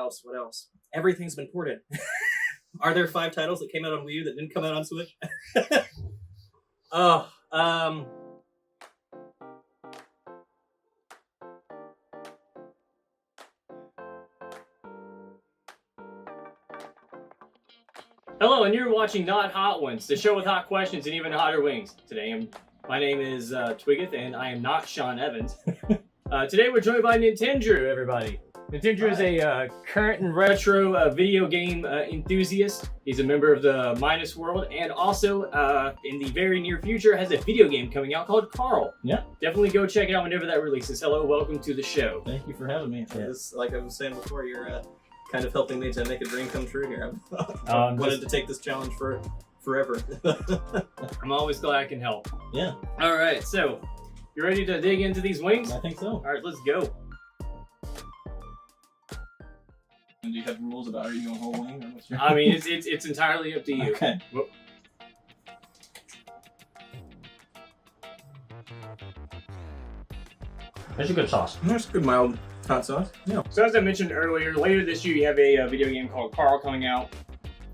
else? What else? Everything's been ported. Are there 5 titles that came out on Wii U that didn't come out on Switch? Oh, Hello, and you're watching Not Hot Ones, the show with hot questions and even hotter wings. Today, my name is Twiggeth, and I am not Sean Evans. Today, we're joined by Nintendo, everybody. Nintendo is a current and retro video game enthusiast. He's a member of the Minus World, and also, in the very near future, has a video game coming out called C.A.R.L. Yeah. Definitely go check it out whenever that releases. Hello, welcome to the show. Thank you for having me. Yeah. This, like I was saying before, you're kind of helping me to make a dream come true here. I've wanted to take this challenge for forever. I'm always glad I can help. Yeah. All right, so you ready to dig into these wings? I think so. All right, let's go. And do you have rules about are you going whole wing or what's your... I mean, it's entirely up to you. Okay. Whoop. That's a good sauce. That's good mild hot sauce. Yeah. So as I mentioned earlier, later this year you have a video game called C.A.R.L. coming out.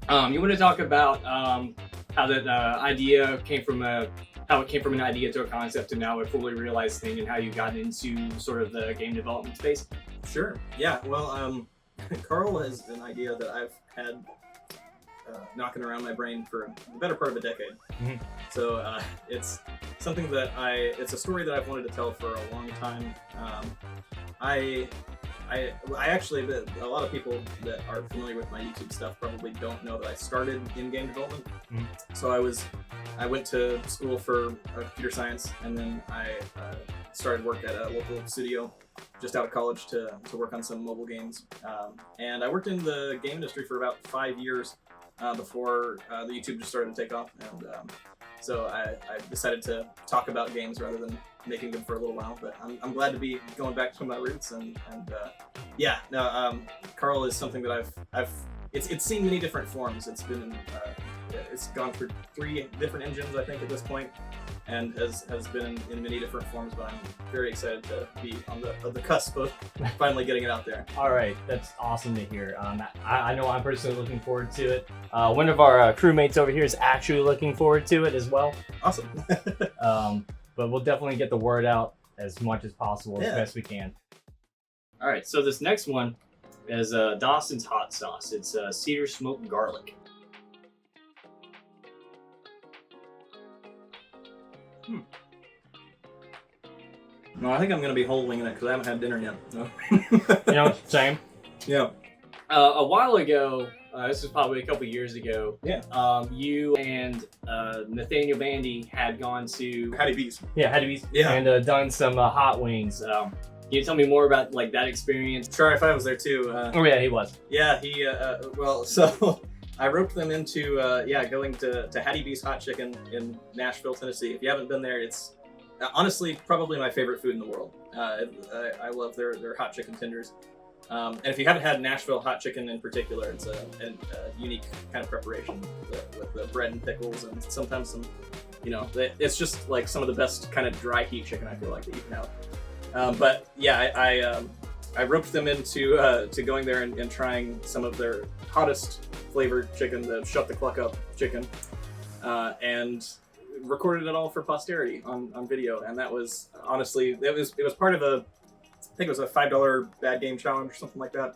You want to talk about how that idea came from how it came from an idea to a concept to now a fully realized thing, and how you got into sort of the game development space? Sure. Yeah. Well, C.A.R.L. is an idea that I've had knocking around my brain for the better part of a decade. Mm-hmm. So it's something that it's a story that I've wanted to tell for a long time. I actually, a lot of people that are familiar with my YouTube stuff probably don't know that I started in game development. Mm-hmm. So I went to school for computer science, and then I started work at a local studio just out of college to work on some mobile games. And I worked in the game industry for about 5 years before the YouTube just started to take off. And so I decided to talk about games rather than making them for a little while. But I'm glad to be going back to my roots. And yeah, no, C.A.R.L. is something that it's seen many different forms. It's been it's gone through 3 different engines, I think, at this point, and has been in many different forms. But I'm very excited to be on the cusp of finally getting it out there. All right, that's awesome to hear. I know I'm personally looking forward to it. One of our crewmates over here is actually looking forward to it as well. Awesome. But we'll definitely get the word out as much as possible, as best we can. All right, so this next one is DAWSON'S hot sauce. It's cedar smoked garlic. No, I think I'm going to be whole winging it because I haven't had dinner yet. So. You know, same. Yeah. A while ago, this was probably a couple years ago. Yeah. You and Nathaniel Bandy had gone to HYDE. Yeah, HYDE. Yeah. And done some hot wings. Can you tell me more about like that experience? Sure, if I was there too. Oh yeah, he was. Yeah, he. Well, so I roped them into going to HYDE's Hot Chicken in Nashville, Tennessee. If you haven't been there, it's honestly probably my favorite food in the world. I love their hot chicken tenders. And if you haven't had Nashville hot chicken in particular, it's a unique kind of preparation with the bread and pickles, and sometimes some, it's just like some of the best kind of dry heat chicken I feel like that you can have. But yeah, I roped them into to going there and trying some of their hottest flavored chicken, the Shut the Cluck Up chicken, and recorded it all for posterity on video. And that was honestly, it was part of I think it was a $5 bad game challenge or something like that.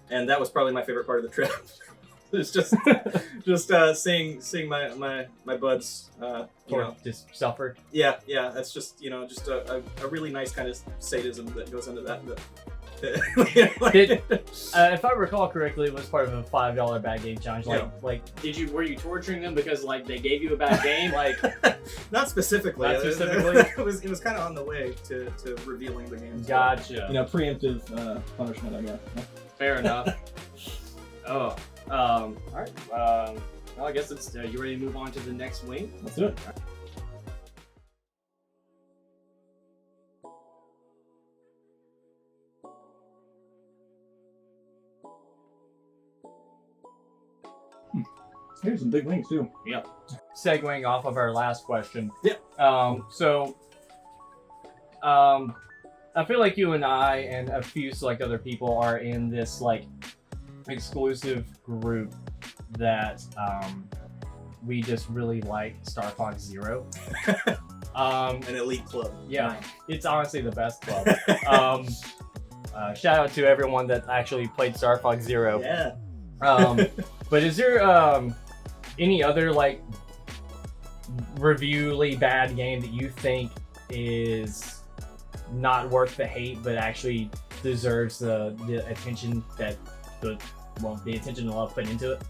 And that was probably my favorite part of the trip. It's just seeing my buds just suffer. Yeah, that's just just a really nice kind of sadism that goes into that. If I recall correctly, it was part of a $5 bad game challenge. Were you torturing them because like they gave you a bad game? Like, not specifically. Not specifically. It was kind of on the way to revealing the game. Gotcha. Preemptive punishment, I guess. Fair enough. Oh, all right. Well, I guess it's you ready to move on to the next wing? Let's do it. Here's some big wings too. Yep. Segueing off of our last question. Yep. I feel like you and I and a few select other people are in this like exclusive group that we just really like, Star Fox Zero. An elite club. Yeah, it's honestly the best club. Shout out to everyone that actually played Star Fox Zero. Yeah. But is there any other like reviewly bad game that you think is not worth the hate, but actually deserves the attention that the attention and love put into it?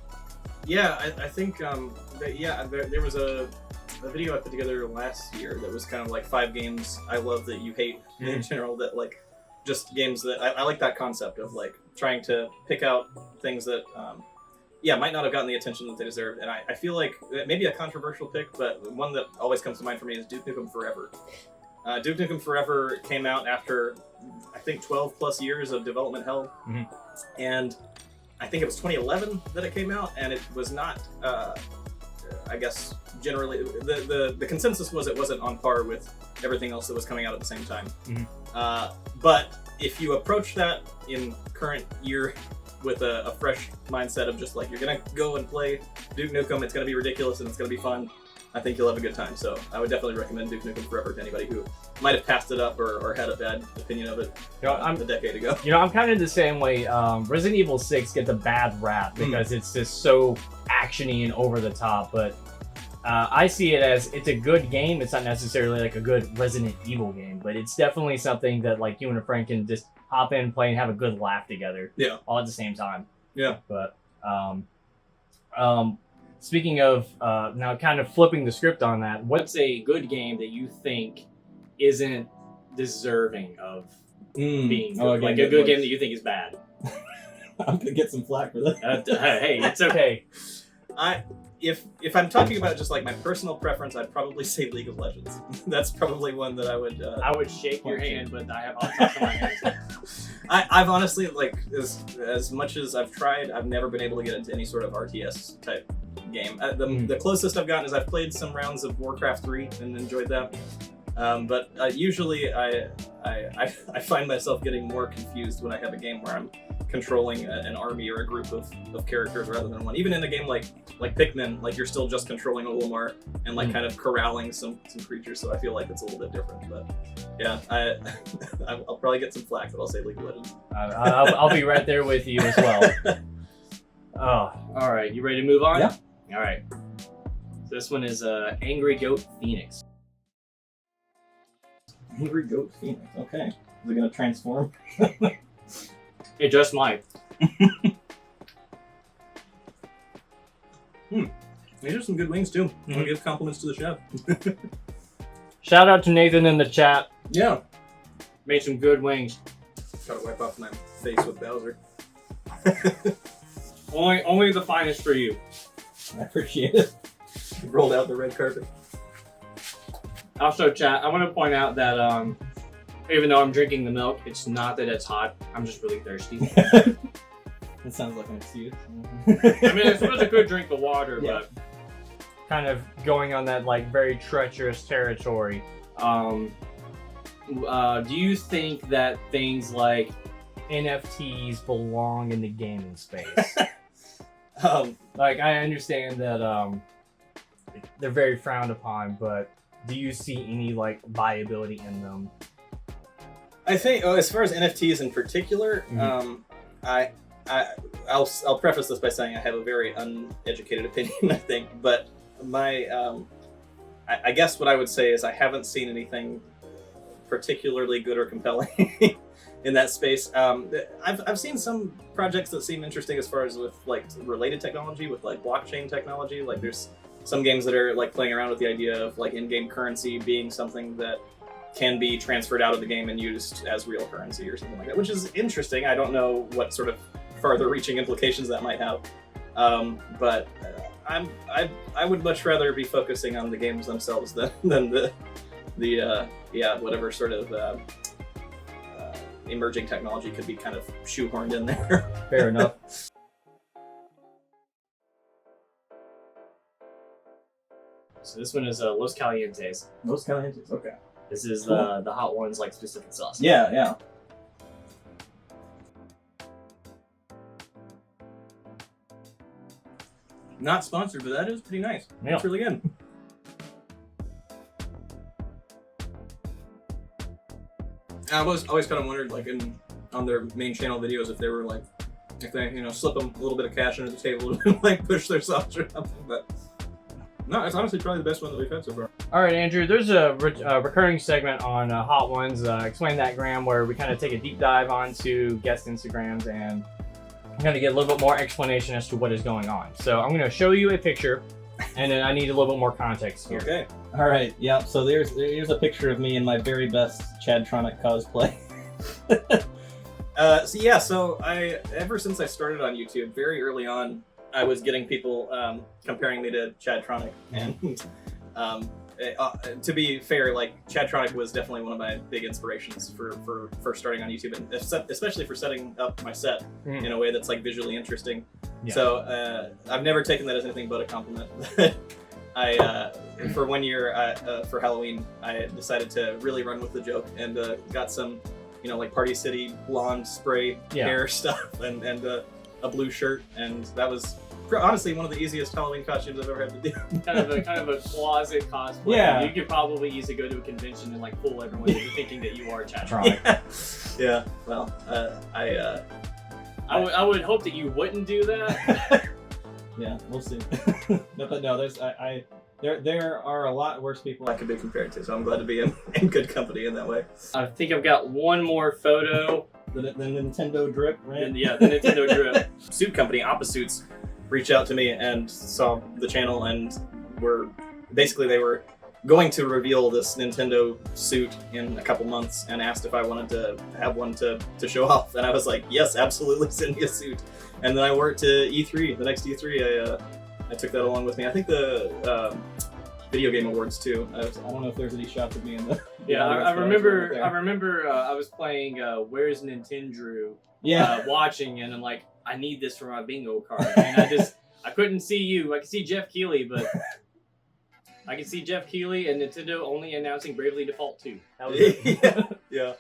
Yeah, I think there was a video I put together last year that was kind of like 5 games I love that you hate in general, that like just games that I like that concept of like trying to pick out things that might not have gotten the attention that they deserve. And I feel like it may be a controversial pick, but one that always comes to mind for me is Duke Nukem Forever. Duke Nukem Forever came out after, I think, 12 plus years of development hell. Mm-hmm. And I think it was 2011 that it came out, and it was not, I guess, generally, the consensus was it wasn't on par with everything else that was coming out at the same time. Mm-hmm. But if you approach that in current year with a fresh mindset of just like, you're gonna go and play Duke Nukem, it's gonna be ridiculous and it's gonna be fun, I think you'll have a good time. So I would definitely recommend Duke Nukem Forever to anybody who might have passed it up or had a bad opinion of it a decade ago. You know, I'm kind of the same way. Resident Evil 6 gets a bad rap because it's just so actiony and over the top, but I see it as it's a good game. It's not necessarily like a good Resident Evil game, but it's definitely something that like you and a friend can just hop in, play, and have a good laugh together. Yeah. All at the same time. Yeah. But speaking of now, kind of flipping the script on that, what's a good game that you think isn't deserving of being good? Like a good game that you think is bad? I'm gonna get some flack for that. Hey, it's okay. If I'm talking about just like my personal preference, I'd probably say League of Legends. That's probably one that I would shake your hand, but I have on top of my hands. I've honestly, like, as much as I've tried, I've never been able to get into any sort of RTS type game. The closest I've gotten is I've played some rounds of Warcraft 3 and enjoyed that. But usually I find myself getting more confused when I have a game where I'm controlling an army or a group of characters rather than one. Even in a game like Pikmin, like you're still just controlling Olimar and like kind of corralling some creatures, so I feel like it's a little bit different. But yeah, I'll probably get some flack, but I'll say League of Legends. I'll be right there with you as well. Oh, all right. You ready to move on? Yeah. All right. So this one is Angry Goat Phoenix. Angry Goat Phoenix. Okay. Is it gonna transform? It just might. These are some good wings too. I want to give compliments to the chef. Shout out to Nathan in the chat. Yeah. Made some good wings. Gotta wipe off my face with Bowser. Only the finest for you. I appreciate it. Rolled out the red carpet. Also, chat, I want to point out that even though I'm drinking the milk, it's not that it's hot. I'm just really thirsty. That sounds like an excuse. I mean, I suppose I could drink the water, Yeah. but kind of going on that like very treacherous territory. Do you think that things like NFTs belong in the gaming space? Like, I understand that they're very frowned upon, but do you see any like viability in them? I think, as far as NFTs in particular, I'll preface this by saying I have a very uneducated opinion, I think, but my I guess what I would say is I haven't seen anything particularly good or compelling in that space. I've seen some projects that seem interesting as far as with like related technology, with like blockchain technology. Like there's some games that are like playing around with the idea of like in-game currency being something that can be transferred out of the game and used as real currency or something like that, which is interesting. I don't know what sort of farther reaching implications that might have. But I would much rather be focusing on the games themselves than the whatever sort of emerging technology could be kind of shoehorned in there. Fair enough. So this one is Los Calientes. Los Calientes, okay. This is Cool. the hot ones, like specific sauce. Yeah. Not sponsored, but that is pretty nice. Yeah. It's really good. I always kind of wondered, like, on their main channel videos, if they were like, if they, you know, slip them a little bit of cash under the table and like push their sauce or something. But no, it's honestly probably the best one that we've had so far. All right, Andrew, there's a recurring segment on Hot Ones, Explain That Gram, where we kind of take a deep dive onto guest Instagrams and kind of get a little bit more explanation as to what is going on. So I'm going to show you a picture, and then I need a little bit more context here. Okay. All right. Yeah. So here's a picture of me in my very best Chadtronic cosplay. So ever since I started on YouTube, very early on, I was getting people comparing me to Chadtronic, and to be fair, like Chadtronic was definitely one of my big inspirations for first starting on YouTube, and especially for setting up my set in a way that's like visually interesting. Yeah. So I've never taken that as anything but a compliment. For 1 year for Halloween, I decided to really run with the joke and got some, you know, like Party City blonde spray hair stuff and a blue shirt, and that was honestly one of the easiest Halloween costumes I've ever had to do. kind of a closet cosplay. Yeah. You could probably easily go to a convention and like fool everyone into thinking that you are Chadtronic. Yeah. Well, I would hope that you wouldn't do that. Yeah, we'll see. But no, there are a lot worse people I could be compared to, so I'm glad to be in good company in that way. I think I've got one more photo. The Nintendo drip, right? Yeah, the Nintendo drip. Suit company, Opposutes, reached out to me and saw the channel, and they were going to reveal this Nintendo suit in a couple months, and asked if I wanted to have one to show off, and I was like, yes, absolutely, send me a suit. And then I wore it to E3, the next E3, I took that along with me. I think the video game awards too. I don't know if there's any shots of me in the. Yeah, I remember. I was playing Where's Nintendo? Yeah. Watching, and I'm like, I need this for my bingo card. And I couldn't see you. I could see Jeff Keighley, but I can see Jeff Keighley and Nintendo only announcing Bravely Default 2. That was it. Yeah.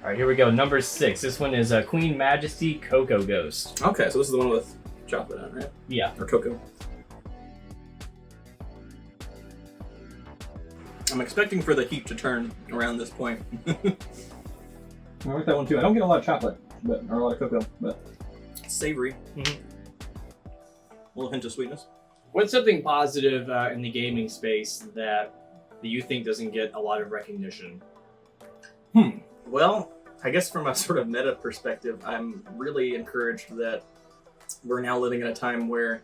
All right, here we go. Number 6. This one is Queen Majesty Cocoa Ghost. Okay, so this is the one with chocolate on it, right? Yeah. Or cocoa. I'm expecting for the heat to turn around this point. I like that one too. I don't get a lot of chocolate, or a lot of cocoa, but it's savory. Mm-hmm. A little hint of sweetness. What's something positive in the gaming space that you think doesn't get a lot of recognition? Well, I guess from a sort of meta perspective, I'm really encouraged that we're now living in a time where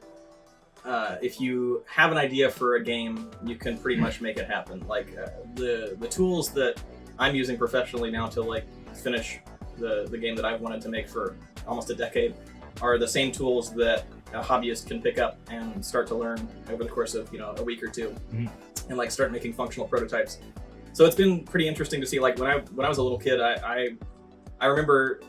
if you have an idea for a game, you can pretty much make it happen. Like the tools that I'm using professionally now to like finish the game that I've wanted to make for almost a decade are the same tools that a hobbyist can pick up and start to learn over the course of, you know, a week or two, and like start making functional prototypes. So it's been pretty interesting to see. Like when I was a little kid, I remember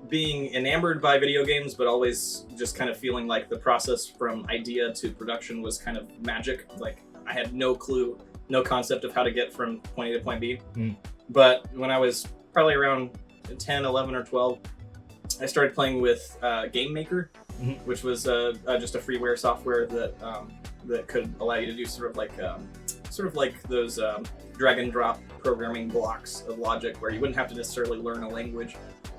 being enamored by video games, but always just kind of feeling like the process from idea to production was kind of magic. Like I had no clue, no concept of how to get from point A to point B. But when I was probably around 10, 11, or 12, I started playing with Game Maker, which was just a freeware software that could allow you to do sort of like those drag and drop programming blocks of logic, where you wouldn't have to necessarily learn a language,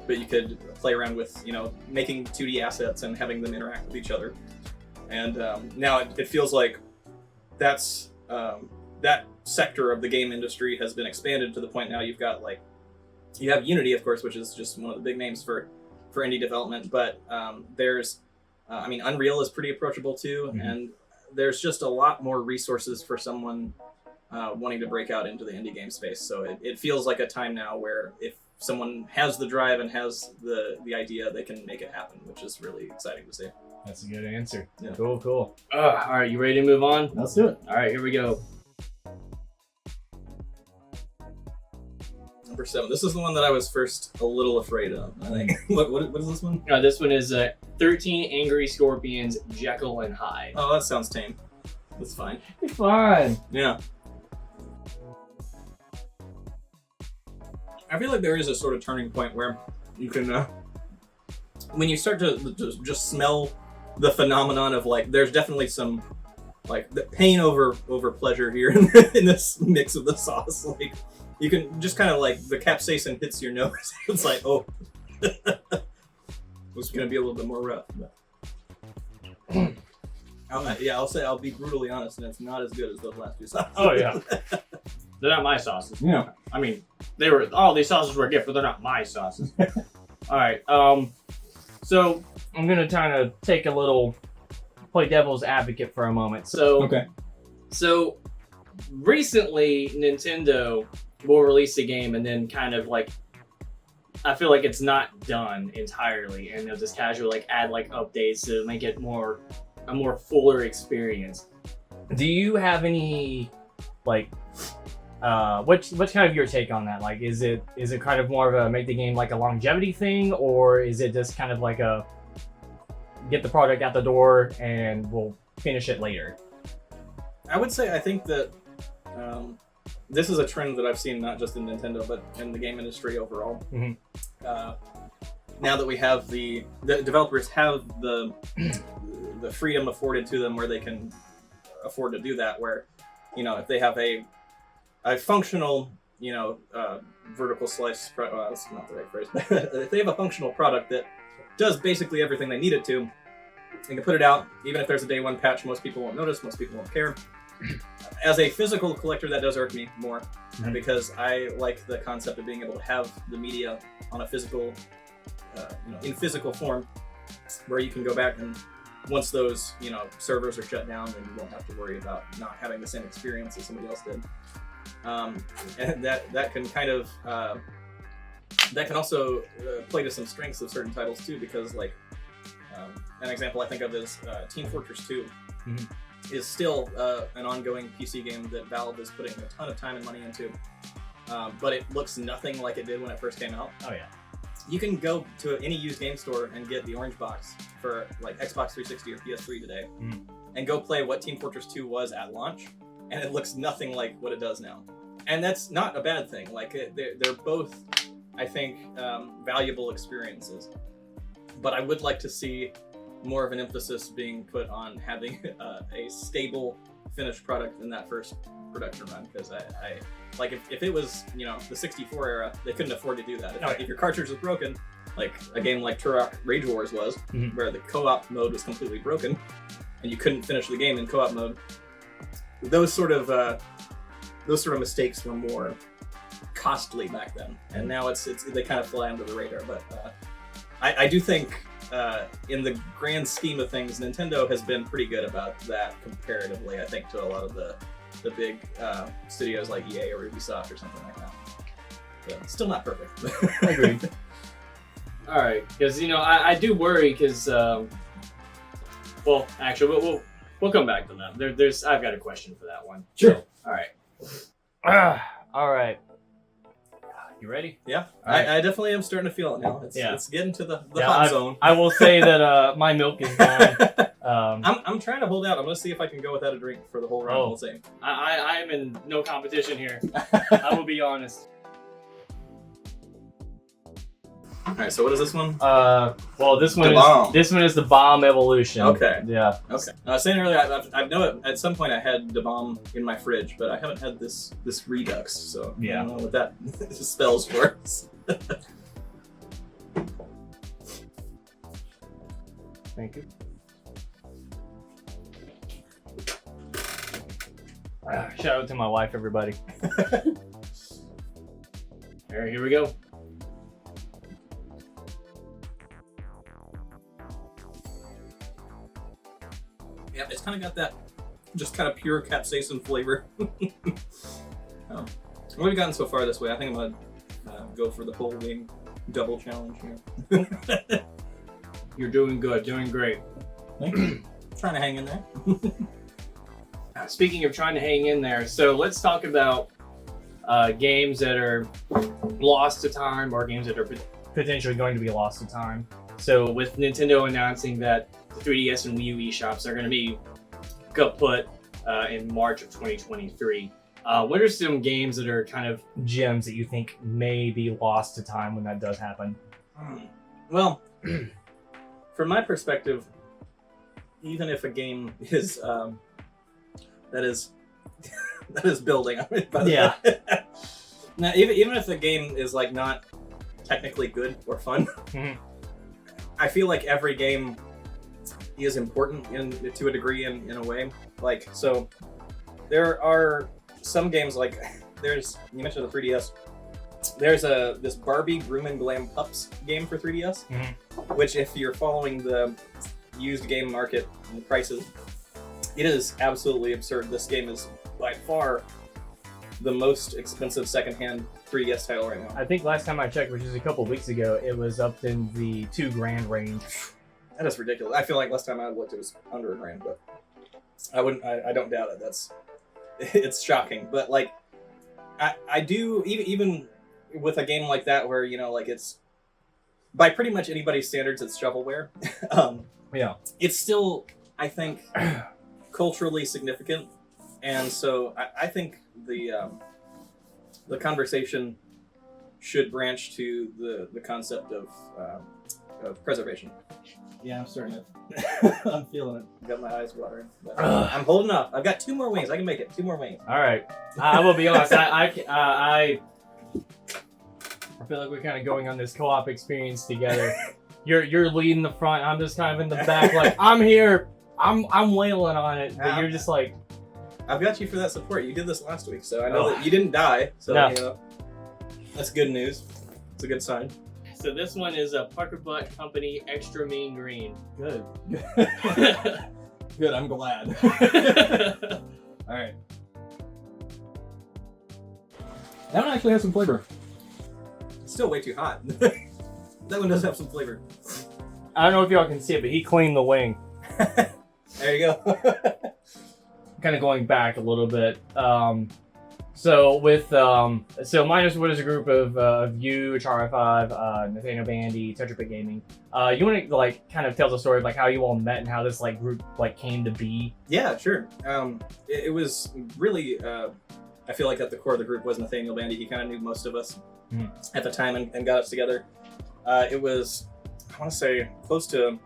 but you could play around with, you know, making 2D assets and having them interact with each other. And now it feels like that's that sector of the game industry has been expanded to the point now you have Unity, of course, which is just one of the big names for indie development, but there's Unreal is pretty approachable too, and there's just a lot more resources for someone wanting to break out into the indie game space. So it feels like a time now where if someone has the drive and has the idea, they can make it happen, which is really exciting to see. That's a good answer. Yeah. Cool. All right, you ready to move on? Let's do it. All right, here we go. Number 7. This is the one that I was first a little afraid of, I think. What is this one? This one is 13 Angry Scorpions, Jekyll and Hyde. Oh, that sounds tame. That's fine. It's fine. Yeah. I feel like there is a sort of turning point where you can when you start to just smell the phenomenon of like, there's definitely some like the pain over pleasure here in this mix of the sauce. Like you can just kind of like the capsaicin hits your nose. It's like, oh, it's gonna be a little bit more rough. But. I'll be brutally honest, and it's not as good as those last two sauces. Oh yeah, they're not my sauces. Yeah. I mean, all these sauces were a gift, but they're not my sauces. All right. So I'm gonna kind of take a little play devil's advocate for a moment. So Okay. So recently, Nintendo will release a game, and then kind of like, I feel like it's not done entirely, and they'll just casually like add like updates to make it a more fuller experience. Do you have any like what's kind of your take on that? Like, is it kind of more of a make the game like a longevity thing, or is it just kind of like a get the product out the door and we'll finish it later? I would say I think that this is a trend that I've seen not just in Nintendo but in the game industry overall. Mm-hmm. Now that we have the developers have the freedom afforded to them where they can afford to do that, where if they have a functional vertical slice well, that's not the right phrase, but if they have a functional product that does basically everything they need it to, they can put it out even if there's a day one patch. Most people won't notice, most people won't care. As a physical collector, that does irk me more, because I like the concept of being able to have the media on a physical in physical form, where you can go back and once those servers are shut down, then you won't have to worry about not having the same experience as somebody else did. And that can kind of that can also play to some strengths of certain titles too, because like an example I think of is Team Fortress 2 is still an ongoing PC game that Valve is putting a ton of time and money into, but it looks nothing like it did when it first came out. Oh yeah. You can go to any used game store and get the orange box for like Xbox 360 or PS3 today, and go play what Team Fortress 2 was at launch, and it looks nothing like what it does now. And that's not a bad thing. Like they're both, I think, valuable experiences. But I would like to see more of an emphasis being put on having a stable finished product in that first production run, because I like if it was the 64 era, they couldn't afford to do that. If your cartridge was broken, like a game like Turok Rage Wars was, where the co-op mode was completely broken and you couldn't finish the game in co-op mode, those sort of mistakes were more costly back then, and now they kind of fly under the radar. But I do think in the grand scheme of things, Nintendo has been pretty good about that comparatively, I think, to a lot of the big studios like EA or Ubisoft or something like that. But still not perfect. I agree. All right, because I do worry, because well, actually we'll come back to that. I've got a question for that one. Sure. So, all right. All right. You ready? Yeah, right. I definitely am starting to feel it now. It's getting to the Yeah, hot zone. I will say that my milk is gone. I'm trying to hold out. I'm going to see if I can go without a drink for the whole round. Oh. We'll see. I am in no competition here. I will be honest. All right, so what is this one? Well, this one is the bomb evolution. Okay. Yeah. Okay. I was saying earlier, I know at some point I had the bomb in my fridge, but I haven't had this redux, so yeah. I don't know what that spells for us. Thank you. Shout out to my wife, everybody. All right, here we go. Yeah, it's kind of got that just kind of pure capsaicin flavor. What have we gotten so far this way? I think I'm gonna go for the whole wing double challenge here. You're doing good, doing great. Thank you. Trying to hang in there. Speaking of trying to hang in there, so let's talk about games that are lost to time, or games that are potentially going to be lost to time. So with Nintendo announcing that the 3DS and Wii U eShops are going to be kaput in March of 2023, what are some games that are kind of gems that you think may be lost to time when that does happen? Well, from my perspective, even if a game is that is building, by the Yeah. way. Now, even if the game is like not technically good or fun, I feel like every game is important to a degree in a way. Like, so there are some games like you mentioned the 3DS. There's this Barbie Groom and Glam Pups game for 3DS, which if you're following the used game market and the prices, it is absolutely absurd. This game is by far the most expensive secondhand 3DS title right now. I think last time I checked, which is a couple weeks ago, it was up in the $2,000 range. That is ridiculous. I feel like last time I looked, it was under $1,000, but I don't doubt it. It's shocking. But like, I do, even with a game like that where, you know, like it's, by pretty much anybody's standards, it's shovelware. Yeah. It's still, I think, culturally significant. And so I think the conversation should branch to the concept of preservation. Yeah, I'm starting to. I'm feeling it. Got my eyes watering. But, I'm holding up. I've got 2 more wings. I can make it. 2 more wings. All right. I will be honest. I feel like we're kind of going on this co-op experience together. You're leading the front. I'm just kind of in the back, like I'm here. I'm wailing on it, but you're just like. I've got you for that support. You did this last week, so I know that you didn't die. So no. You know, that's good news. It's a good sign. So this one is a PUCKERBUTT Company Extra Mean Green. Good. Good. I'm glad. All right. That one actually has some flavor. It's still way too hot. That one does have some flavor. I don't know if y'all can see it, but he cleaned the wing. There you go. Kind of going back a little bit. So Minus Wood is a group of you, Chara5, Nathaniel Bandy, Tetrapit Gaming. You want to like kind of tell the story of like how you all met and how this like group like came to be? Yeah, sure. It was really I feel like at the core of the group was Nathaniel Bandy. He kind of knew most of us at the time and got us together. It was, I want to say, close to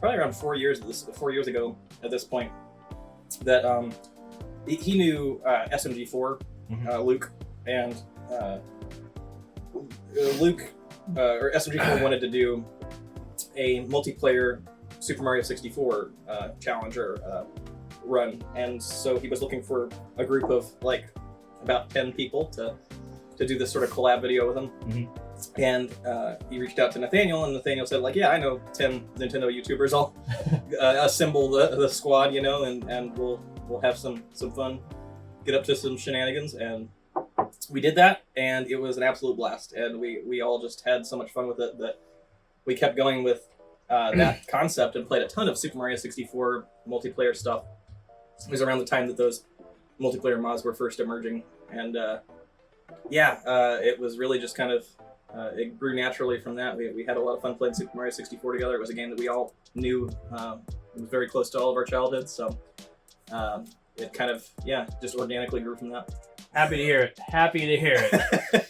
probably around 4 years ago at this point that he knew SMG4, Luke, and Luke or SMG4 wanted to do a multiplayer Super Mario 64 challenge or run, and so he was looking for a group of like about 10 people to do this sort of collab video with him. And he reached out to Nathaniel, and Nathaniel said, like, yeah, I know 10 Nintendo YouTubers. I'll assemble the squad, you know, and we'll have some fun, get up to some shenanigans. And we did that, and it was an absolute blast. And we all just had so much fun with it that we kept going with that concept and played a ton of Super Mario 64 multiplayer stuff. It was around the time that those multiplayer mods were first emerging. And it was really just kind of it grew naturally from that. We had a lot of fun playing Super Mario 64 together. It was a game that we all knew. It was very close to all of our childhoods, so it kind of, just organically grew from that. Happy to hear it. Happy to hear it.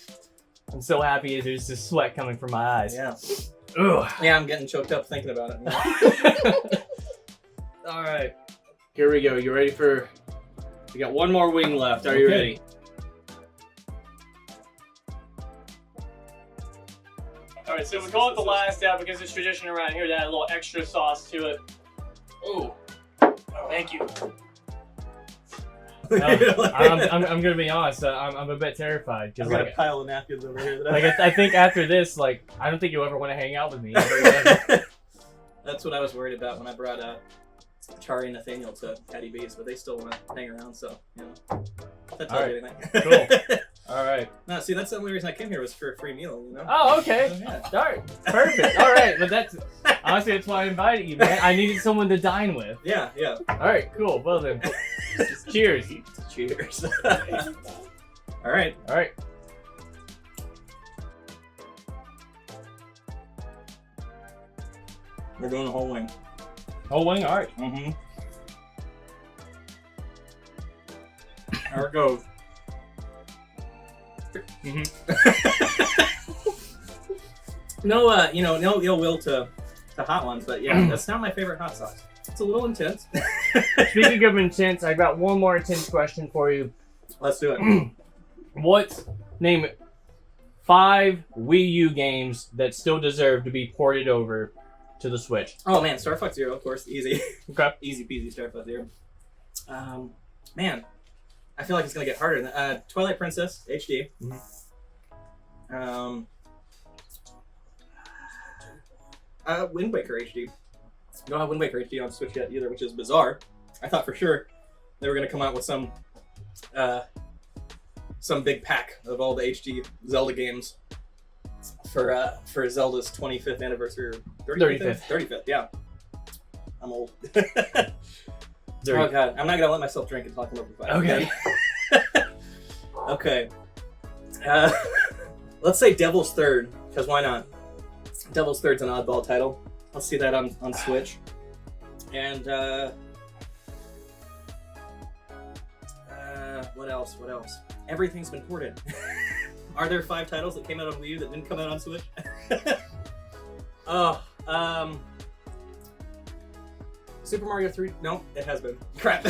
I'm so happy there's just sweat coming from my eyes. Yeah. Ugh. Yeah, I'm getting choked up thinking about it. All right. Here we go. You ready for... We got one more wing left. Are you ready? All right, so we call it the last out because it's tradition around here to add a little extra sauce to it. Ooh. Thank you. I'm gonna be honest. I'm a bit terrified. I've got a pile of napkins over here. I think after this, like, I don't think you'll ever want to hang out with me. Ever. That's what I was worried about when I brought Chari and Nathaniel to Hattie B's, but they still want to hang around, so, you know. That tells you anything. Cool. All right. No, see, that's the only reason I came here was for a free meal, you know? Oh, okay. So, yeah. All right. Perfect. All right. But that's, honestly, that's why I invited you, man. I needed someone to dine with. Yeah. All right, cool. Well then, cheers. Cheers. All right. We're doing the whole wing. Whole wing? All right. Mm-hmm. There it goes. No ill will to the hot ones, but yeah, that's not my favorite hot sauce. It's a little intense. Speaking of intense, I got one more intense question for you. Let's do it. Name 5 Wii U games that still deserve to be ported over to the Switch. Oh man, Star Fox Zero, of course, easy. Okay. Easy peasy Star Fox Zero. Man, I feel like it's gonna get harder. Twilight Princess HD. Wind Waker HD. Don't have Wind Waker HD on Switch yet either, which is bizarre. I thought for sure they were gonna come out with some big pack of all the HD Zelda games for Zelda's 25th anniversary. Or 35th. 35th, yeah. I'm old. Oh god, I'm not gonna let myself drink and talk about the fight. Okay. Okay. Let's say Devil's Third, because why not? Devil's Third's an oddball title. Let's see that on Switch. And what else? What else? Everything's been ported. Are there 5 titles that came out on Wii U that didn't come out on Switch? Super Mario 3? No, it has been. Crap.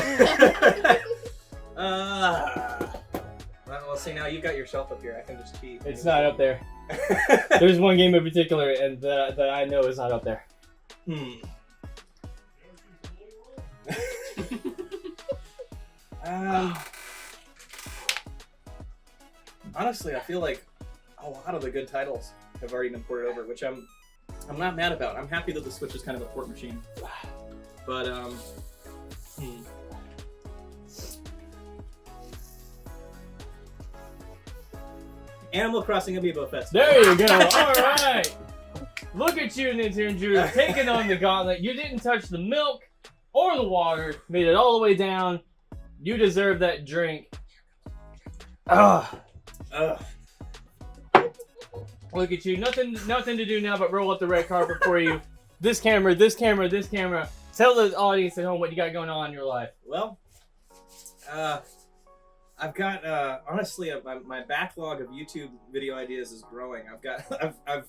Well, see, now you got your shelf up here. I can just cheat. It's not up there. There's one game in particular and that I know is not up there. Honestly, I feel like a lot of the good titles have already been ported over, which I'm not mad about. I'm happy that the Switch is kind of a port machine. But Animal Crossing Amiibo Fest. There you go. All right. Look at you, Nintendo, taking on the gauntlet. You didn't touch the milk or the water. Made it all the way down. You deserve that drink. Look at you. Nothing to do now but roll up the red carpet for you. This camera. Tell the audience at home what you got going on in your life. Well, I've got honestly my backlog of YouTube video ideas is growing. I've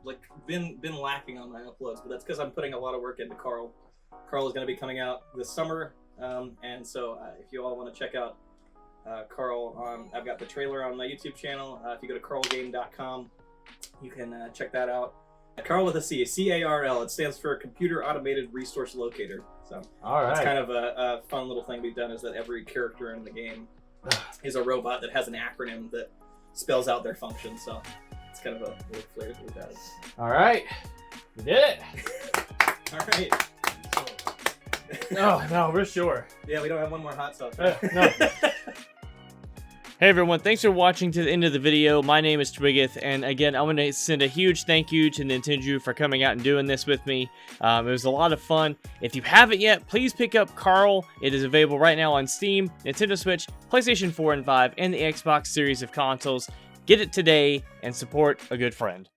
like been lacking on my uploads, but that's because I'm putting a lot of work into C.A.R.L. C.A.R.L is going to be coming out this summer, and so if you all want to check out C.A.R.L, I've got the trailer on my YouTube channel. If you go to CARLgame.com, you can check that out. C.A.R.L with a C, C.A.R.L. It stands for Computer Automated Resource Locator. So that's kind of a fun little thing we've done, is that every character in the game is a robot that has an acronym that spells out their function. So it's kind of a little flair that we've added. All right, we did it. All right. Oh no, we're sure. Yeah, we don't have one more hot sauce. No. Hey everyone, thanks for watching to the end of the video. My name is Twiggeth, and again, I want to send a huge thank you to Nintendo for coming out and doing this with me. It was a lot of fun. If you haven't yet, please pick up C.A.R.L. It is available right now on Steam, Nintendo Switch, PlayStation 4 and 5, and the Xbox series of consoles. Get it today and support a good friend.